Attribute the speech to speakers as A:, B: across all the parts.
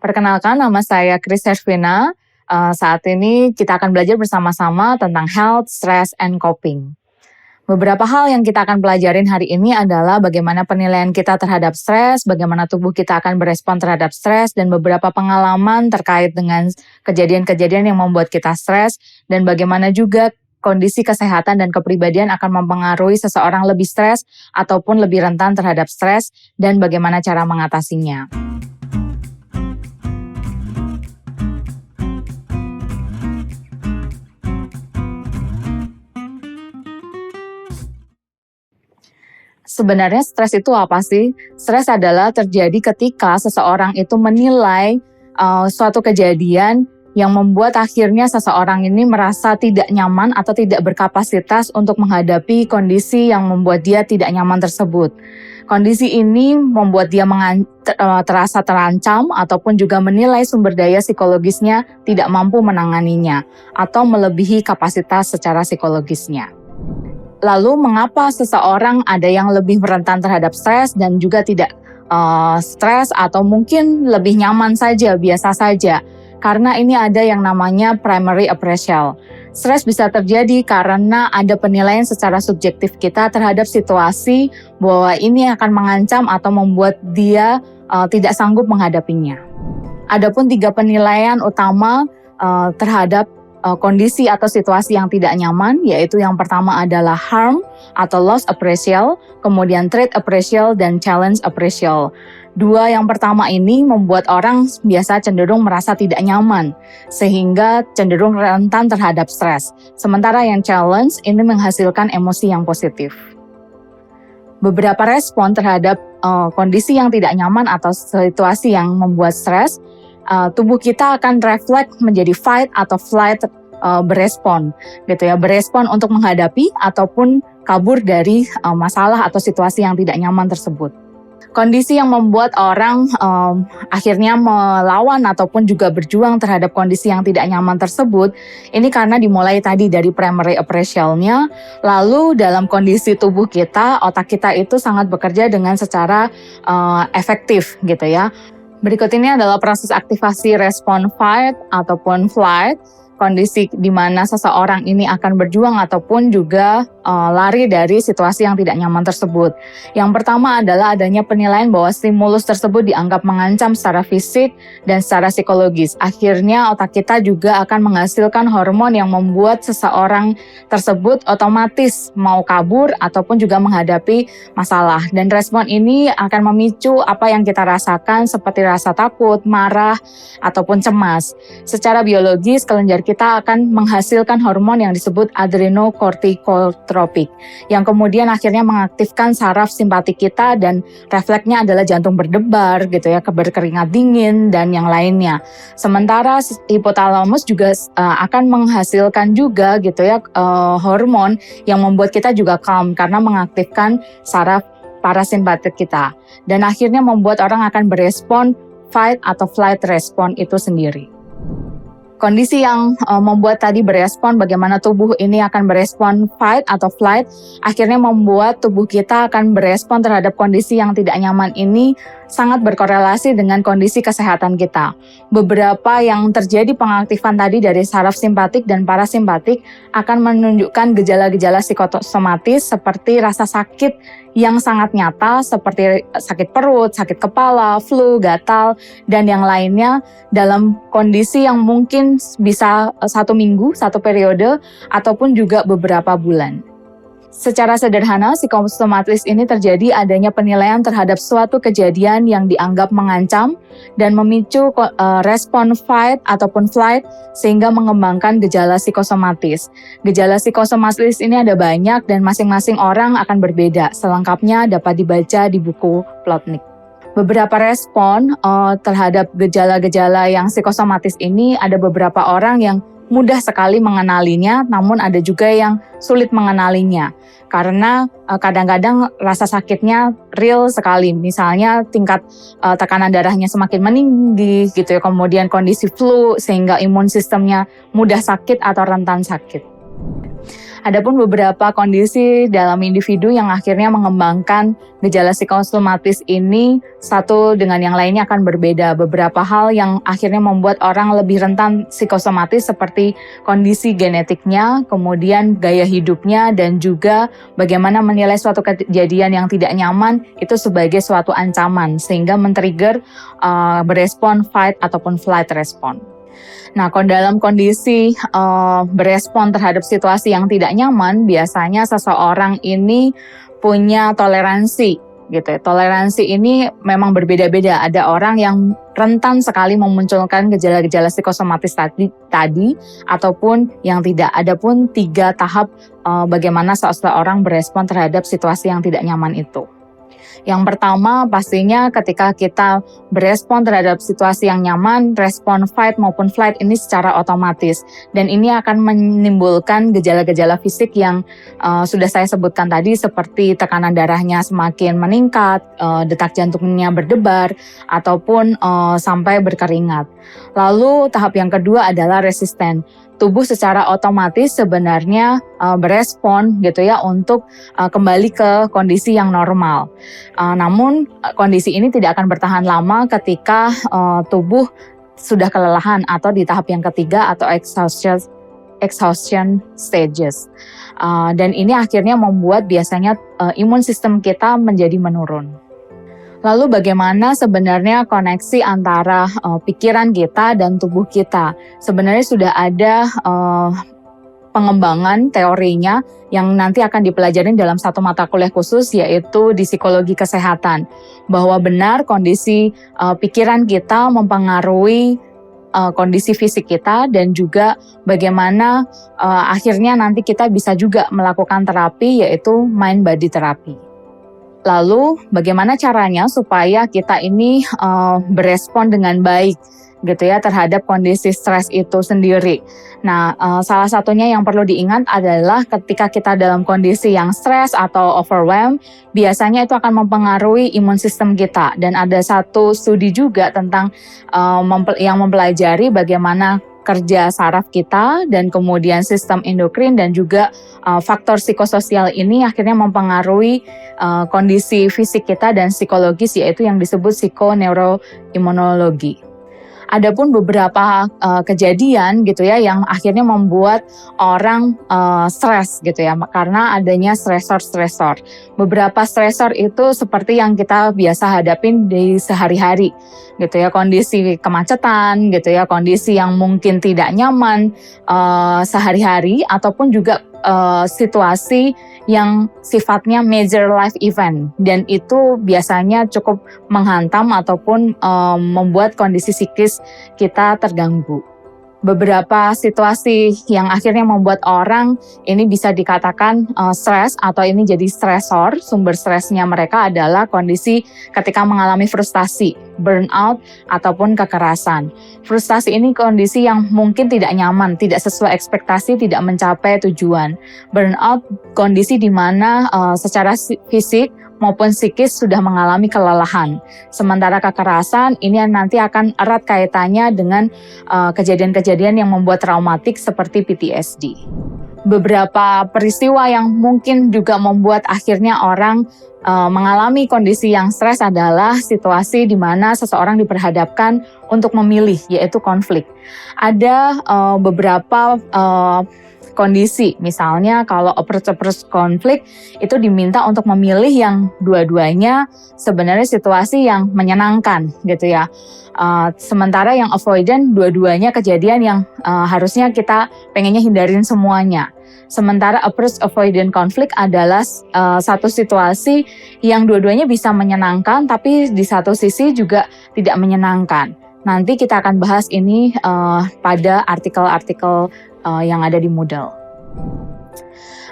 A: Perkenalkan, nama saya Kris Hervina. Saat ini kita akan belajar bersama-sama tentang health, stress, and coping. Beberapa hal yang kita akan pelajarin hari ini adalah bagaimana penilaian kita terhadap stres, bagaimana tubuh kita akan berespon terhadap stres, dan beberapa pengalaman terkait dengan kejadian-kejadian yang membuat kita stres, dan bagaimana juga kondisi kesehatan dan kepribadian akan mempengaruhi seseorang lebih stres ataupun lebih rentan terhadap stres, dan bagaimana cara mengatasinya. Sebenarnya stres itu apa sih? Stres adalah terjadi ketika seseorang itu menilai suatu kejadian yang membuat akhirnya seseorang ini merasa tidak nyaman atau tidak berkapasitas untuk menghadapi kondisi yang membuat dia tidak nyaman tersebut. Kondisi ini membuat dia terasa terancam ataupun juga menilai sumber daya psikologisnya tidak mampu menanganinya atau melebihi kapasitas secara psikologisnya. Lalu mengapa seseorang ada yang lebih rentan terhadap stres dan juga tidak stres atau mungkin lebih nyaman saja, biasa saja? Karena ini ada yang namanya primary appraisal. Stres bisa terjadi karena ada penilaian secara subjektif kita terhadap situasi bahwa ini akan mengancam atau membuat dia tidak sanggup menghadapinya. Adapun 3 penilaian utama terhadap kondisi atau situasi yang tidak nyaman, yaitu yang pertama adalah harm atau loss appraisal, kemudian threat appraisal, dan challenge appraisal. 2 yang pertama ini membuat orang biasa cenderung merasa tidak nyaman, sehingga cenderung rentan terhadap stres. Sementara yang challenge ini menghasilkan emosi yang positif. Beberapa respon terhadap kondisi yang tidak nyaman atau situasi yang membuat stres, tubuh kita akan refleks menjadi fight atau flight, berespon gitu ya, berespon untuk menghadapi ataupun kabur dari masalah atau situasi yang tidak nyaman tersebut. Kondisi yang membuat orang akhirnya melawan ataupun juga berjuang terhadap kondisi yang tidak nyaman tersebut, ini karena dimulai tadi dari primary appraisal-nya, lalu dalam kondisi tubuh kita, otak kita itu sangat bekerja dengan secara efektif gitu ya. Berikut ini adalah proses aktivasi respon fight ataupun flight, kondisi di mana seseorang ini akan berjuang ataupun juga lari dari situasi yang tidak nyaman tersebut. Yang pertama adalah adanya penilaian bahwa stimulus tersebut dianggap mengancam secara fisik dan secara psikologis. Akhirnya otak kita juga akan menghasilkan hormon yang membuat seseorang tersebut otomatis mau kabur ataupun juga menghadapi masalah. Dan respon ini akan memicu apa yang kita rasakan seperti rasa takut, marah, ataupun cemas. Secara biologis, kelenjar kita akan menghasilkan hormon yang disebut adrenokortikotropik, yang kemudian akhirnya mengaktifkan saraf simpatik kita dan refleksnya adalah jantung berdebar gitu ya, berkeringat dingin dan yang lainnya. Sementara hipotalamus juga akan menghasilkan juga gitu ya hormon yang membuat kita juga calm karena mengaktifkan saraf parasimpatik kita, dan akhirnya membuat orang akan berespon fight atau flight respon itu sendiri. Kondisi yang membuat tadi berespon, bagaimana tubuh ini akan berespon fight atau flight, akhirnya membuat tubuh kita akan berespon terhadap kondisi yang tidak nyaman ini sangat berkorelasi dengan kondisi kesehatan kita. Beberapa yang terjadi pengaktifan tadi dari saraf simpatik dan parasimpatik akan menunjukkan gejala-gejala psikosomatis seperti rasa sakit yang sangat nyata seperti sakit perut, sakit kepala, flu, gatal, dan yang lainnya dalam kondisi yang mungkin bisa 1 minggu, 1 periode, ataupun juga beberapa bulan. Secara sederhana, psikosomatis ini terjadi adanya penilaian terhadap suatu kejadian yang dianggap mengancam dan memicu respon fight ataupun flight sehingga mengembangkan gejala psikosomatis. Gejala psikosomatis ini ada banyak dan masing-masing orang akan berbeda. Selengkapnya dapat dibaca di buku Plotnik. Beberapa respon terhadap gejala-gejala yang psikosomatis ini, ada beberapa orang yang mudah sekali mengenalinya, namun ada juga yang sulit mengenalinya. Karena kadang-kadang rasa sakitnya real sekali. Misalnya tingkat tekanan darahnya semakin meninggi gitu ya, kemudian kondisi flu sehingga imun sistemnya mudah sakit atau rentan sakit. Adapun beberapa kondisi dalam individu yang akhirnya mengembangkan gejala psikosomatis ini satu dengan yang lainnya akan berbeda. Beberapa hal yang akhirnya membuat orang lebih rentan psikosomatis seperti kondisi genetiknya, kemudian gaya hidupnya, dan juga bagaimana menilai suatu kejadian yang tidak nyaman itu sebagai suatu ancaman sehingga men-trigger berespon fight ataupun flight response. Nah, dalam kondisi berespon terhadap situasi yang tidak nyaman, biasanya seseorang ini punya toleransi, gitu ya. Toleransi ini memang berbeda-beda. Ada orang yang rentan sekali memunculkan gejala-gejala psikosomatis tadi ataupun yang tidak. Adapun 3 tahap bagaimana seseorang berespon terhadap situasi yang tidak nyaman itu. Yang pertama pastinya ketika kita berespon terhadap situasi yang nyaman, respon fight maupun flight ini secara otomatis. Dan ini akan menimbulkan gejala-gejala fisik yang sudah saya sebutkan tadi seperti tekanan darahnya semakin meningkat, detak jantungnya berdebar, ataupun sampai berkeringat. Lalu tahap yang kedua adalah resisten. Tubuh secara otomatis sebenarnya berespon gitu ya untuk kembali ke kondisi yang normal. Namun kondisi ini tidak akan bertahan lama ketika tubuh sudah kelelahan atau di tahap yang ketiga atau exhaustion stages. Dan ini akhirnya membuat biasanya imun sistem kita menjadi menurun. Lalu bagaimana sebenarnya koneksi antara pikiran kita dan tubuh kita? Sebenarnya sudah ada pengembangan teorinya yang nanti akan dipelajari dalam satu mata kuliah khusus yaitu di psikologi kesehatan. Bahwa benar kondisi pikiran kita mempengaruhi kondisi fisik kita dan juga bagaimana akhirnya nanti kita bisa juga melakukan terapi yaitu mind body therapy. Lalu bagaimana caranya supaya kita ini berespon dengan baik gitu ya terhadap kondisi stres itu sendiri. Nah, salah satunya yang perlu diingat adalah ketika kita dalam kondisi yang stres atau overwhelm, biasanya itu akan mempengaruhi imun sistem kita. Dan ada satu studi juga tentang yang mempelajari bagaimana kerja saraf kita dan kemudian sistem endokrin dan juga faktor psikososial ini akhirnya mempengaruhi kondisi fisik kita dan psikologis yaitu yang disebut psikoneuroimunologi. Adapun beberapa kejadian gitu ya yang akhirnya membuat orang stres gitu ya karena adanya stresor-stresor. Beberapa stresor itu seperti yang kita biasa hadapin di sehari-hari gitu ya, kondisi kemacetan gitu ya, kondisi yang mungkin tidak nyaman sehari-hari ataupun juga situasi yang sifatnya major life event dan itu biasanya cukup menghantam ataupun membuat kondisi psikis kita terganggu. Beberapa situasi yang akhirnya membuat orang ini bisa dikatakan stres atau ini jadi stresor, sumber stresnya mereka adalah kondisi ketika mengalami frustasi, burnout, ataupun kekerasan. Frustasi ini kondisi yang mungkin tidak nyaman, tidak sesuai ekspektasi, tidak mencapai tujuan. Burnout, kondisi di mana secara fisik maupun psikis sudah mengalami kelelahan. Sementara kekerasan ini nanti akan erat kaitannya dengan kejadian-kejadian yang membuat traumatik seperti PTSD. Beberapa peristiwa yang mungkin juga membuat akhirnya orang mengalami kondisi yang stres adalah situasi di mana seseorang diperhadapkan untuk memilih, yaitu konflik. Ada beberapa kondisi, misalnya kalau approach konflik itu diminta untuk memilih yang dua-duanya sebenarnya situasi yang menyenangkan gitu ya. Sementara yang avoidant dua-duanya kejadian yang harusnya kita pengennya hindarin semuanya. Sementara approach avoidant konflik adalah satu situasi yang dua-duanya bisa menyenangkan tapi di satu sisi juga tidak menyenangkan. Nanti kita akan bahas ini pada artikel-artikel yang ada di Moodle.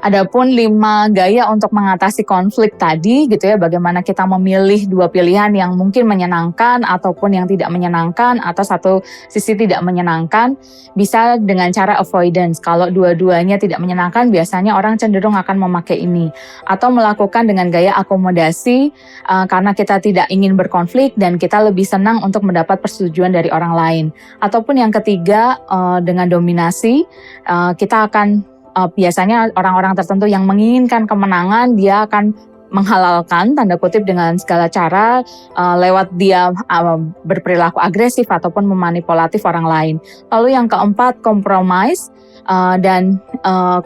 A: Adapun 5 gaya untuk mengatasi konflik tadi gitu ya, bagaimana kita memilih dua pilihan yang mungkin menyenangkan ataupun yang tidak menyenangkan atau satu sisi tidak menyenangkan, bisa dengan cara avoidance. Kalau dua-duanya tidak menyenangkan, biasanya orang cenderung akan memakai ini atau melakukan dengan gaya akomodasi karena kita tidak ingin berkonflik dan kita lebih senang untuk mendapat persetujuan dari orang lain. Ataupun yang ketiga dengan dominasi, kita akan biasanya orang-orang tertentu yang menginginkan kemenangan, dia akan menghalalkan tanda kutip dengan segala cara lewat dia berperilaku agresif ataupun memanipulatif orang lain. Lalu yang keempat, compromise. Dan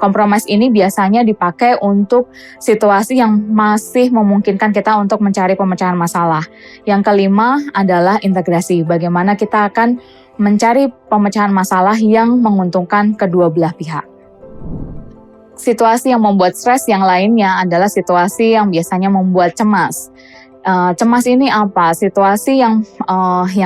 A: compromise ini biasanya dipakai untuk situasi yang masih memungkinkan kita untuk mencari pemecahan masalah. Yang kelima adalah integrasi. Bagaimana kita akan mencari pemecahan masalah yang menguntungkan kedua belah pihak. Situasi yang membuat stres yang lainnya adalah situasi yang biasanya membuat cemas. Cemas ini apa? Situasi yang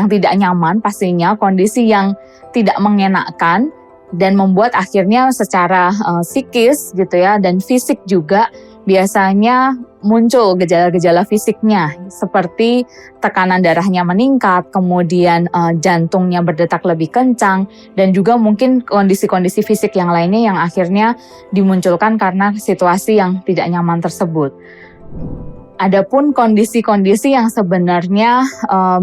A: tidak nyaman pastinya, kondisi yang tidak mengenakkan dan membuat akhirnya secara psikis gitu ya dan fisik juga biasanya muncul gejala-gejala fisiknya seperti tekanan darahnya meningkat, kemudian jantungnya berdetak lebih kencang, dan juga mungkin kondisi-kondisi fisik yang lainnya yang akhirnya dimunculkan karena situasi yang tidak nyaman tersebut. Adapun kondisi-kondisi yang sebenarnya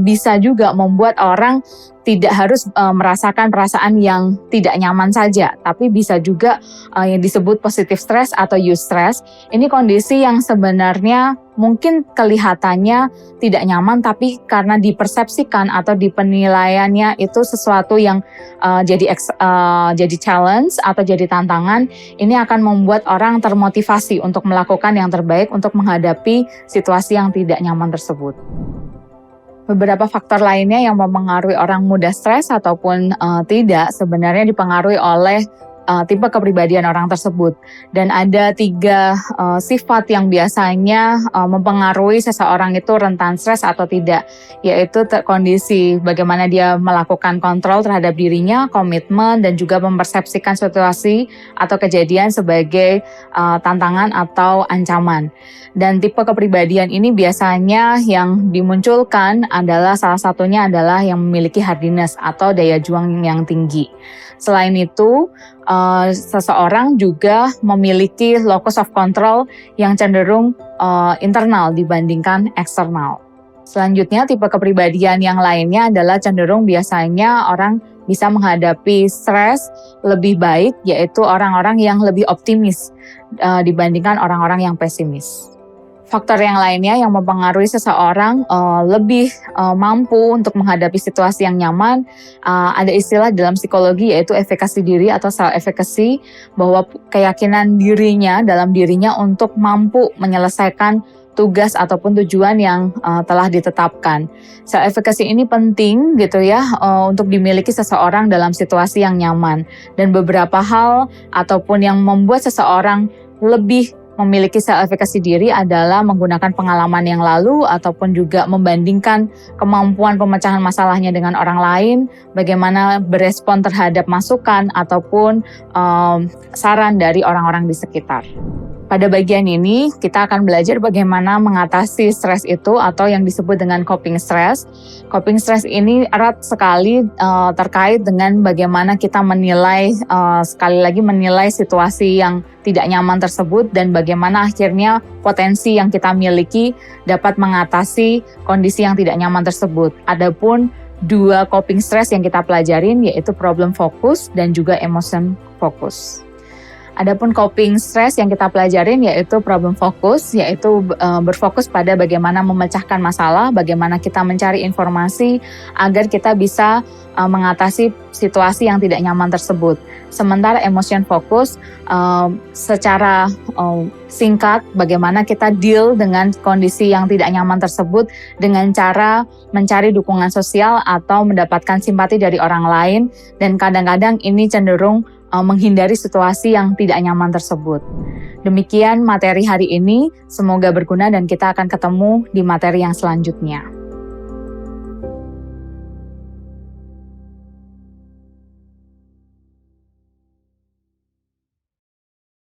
A: bisa juga membuat orang tidak harus merasakan perasaan yang tidak nyaman saja, tapi bisa juga yang disebut positive stress atau eustress. Ini kondisi yang sebenarnya mungkin kelihatannya tidak nyaman, tapi karena dipersepsikan atau di penilaiannya itu sesuatu yang jadi challenge atau jadi tantangan, ini akan membuat orang termotivasi untuk melakukan yang terbaik untuk menghadapi situasi yang tidak nyaman tersebut. Beberapa faktor lainnya yang mempengaruhi orang mudah stres ataupun tidak sebenarnya dipengaruhi oleh tipe kepribadian orang tersebut. Dan ada 3 sifat yang biasanya mempengaruhi seseorang itu rentan stres atau tidak, yaitu kondisi bagaimana dia melakukan kontrol terhadap dirinya, komitmen, dan juga mempersepsikan situasi atau kejadian sebagai tantangan atau ancaman. Dan tipe kepribadian ini biasanya yang dimunculkan adalah salah satunya adalah yang memiliki hardiness atau daya juang yang tinggi. Selain itu, seseorang juga memiliki locus of control yang cenderung internal dibandingkan eksternal. Selanjutnya, tipe kepribadian yang lainnya adalah cenderung biasanya orang bisa menghadapi stres lebih baik, yaitu orang-orang yang lebih optimis dibandingkan orang-orang yang pesimis. Faktor yang lainnya yang mempengaruhi seseorang lebih mampu untuk menghadapi situasi yang nyaman, ada istilah dalam psikologi yaitu efikasi diri atau self-efficacy, bahwa keyakinan dirinya dalam dirinya untuk mampu menyelesaikan tugas ataupun tujuan yang telah ditetapkan. Self-efficacy ini penting gitu ya untuk dimiliki seseorang dalam situasi yang nyaman, dan beberapa hal ataupun yang membuat seseorang lebih memiliki self-efficacy diri adalah menggunakan pengalaman yang lalu ataupun juga membandingkan kemampuan pemecahan masalahnya dengan orang lain, bagaimana berespon terhadap masukan ataupun saran dari orang-orang di sekitar. Pada bagian ini, kita akan belajar bagaimana mengatasi stres itu atau yang disebut dengan coping stress. Coping stress ini erat sekali terkait dengan bagaimana kita menilai, sekali lagi menilai situasi yang tidak nyaman tersebut dan bagaimana akhirnya potensi yang kita miliki dapat mengatasi kondisi yang tidak nyaman tersebut. Adapun 2 coping stress yang kita pelajarin yaitu problem focus dan juga emotion focus. Adapun coping stress yang kita pelajarin yaitu problem focus, yaitu berfokus pada bagaimana memecahkan masalah, bagaimana kita mencari informasi agar kita bisa mengatasi situasi yang tidak nyaman tersebut. Sementara emotion focus secara singkat bagaimana kita deal dengan kondisi yang tidak nyaman tersebut dengan cara mencari dukungan sosial atau mendapatkan simpati dari orang lain, dan kadang-kadang ini cenderung menghindari situasi yang tidak nyaman tersebut. Demikian materi hari ini, semoga berguna dan kita akan ketemu di materi yang selanjutnya.